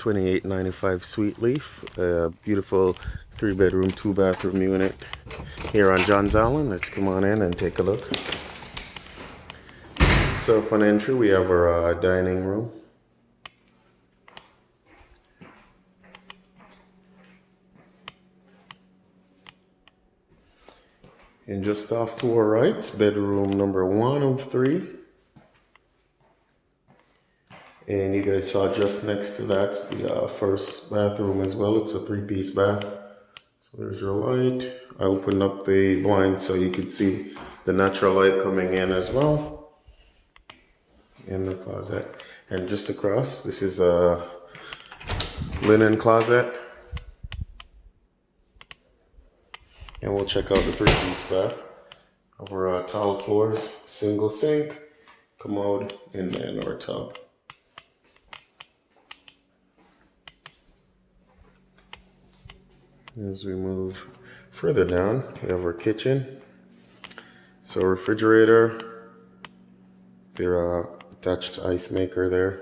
2895 Sweetleaf, a beautiful 3-bedroom, 2-bathroom unit here on Johns Island. Let's come on in and take a look. So upon entry, we have our dining room. And just off to our right, bedroom number 1 of 3. And you guys saw just next to that's the first bathroom as well. It's a 3-piece bath. So there's your light. I opened up the blind so you could see the natural light coming in as well. In the closet. And just across, this is a linen closet. And we'll check out the 3-piece bath. Over tile floors, single sink, commode, and then our tub. As we move further down, we have our kitchen. So refrigerator, their attached ice maker there,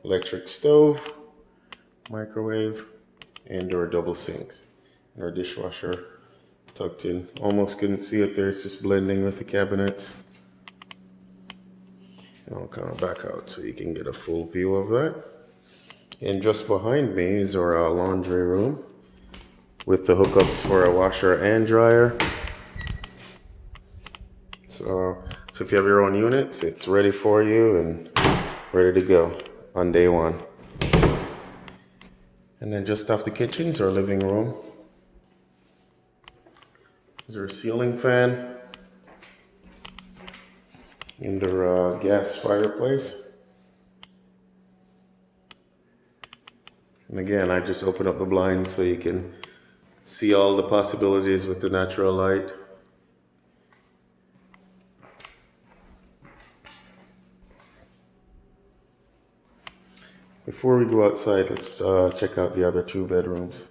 electric stove, microwave, and our double sinks. And our dishwasher tucked in. Almost couldn't see it there, it's just blending with the cabinets. And I'll kind of back out so you can get a full view of that. And just behind me is our laundry room with the hookups for a washer and dryer. So if you have your own units, it's ready for you and ready to go on day 1. And then just off the kitchen is our living room. There's our ceiling fan and our gas fireplace. And again, I just open up the blinds so you can see all the possibilities with the natural light. Before we go outside, let's check out the other 2 bedrooms.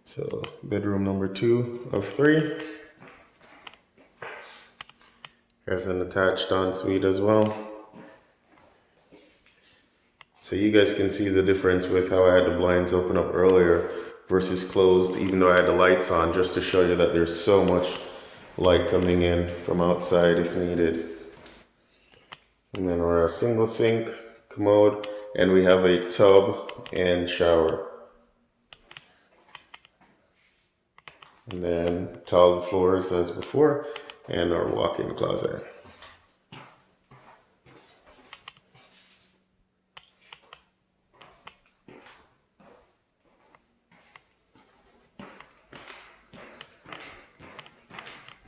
So bedroom number 2 of 3 has an attached ensuite as well. So you guys can see the difference with how I had the blinds open up earlier versus closed, even though I had the lights on, just to show you that there's so much light coming in from outside if needed. And then we're a single sink, commode, and we have a tub and shower. And then tile floors as before, and our walk-in closet.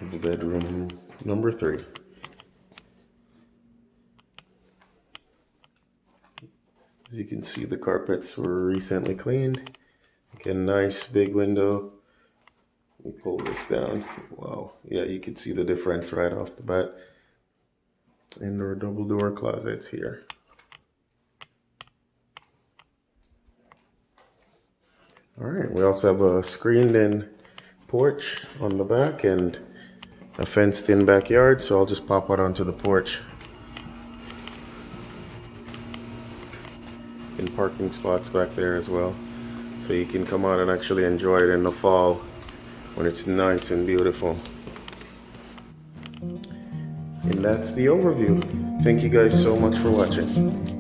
The bedroom number 3. As you can see, the carpets were recently cleaned. Again, nice big window. Let me pull this down. Wow, yeah, you can see the difference right off the bat. And our double door closets here. All right, we also have a screened in porch on the back and a fenced in backyard, so I'll just pop out onto the porch. And parking spots back there as well, so you can come out and actually enjoy it in the fall when it's nice and beautiful. And that's the overview. Thank you guys so much for watching.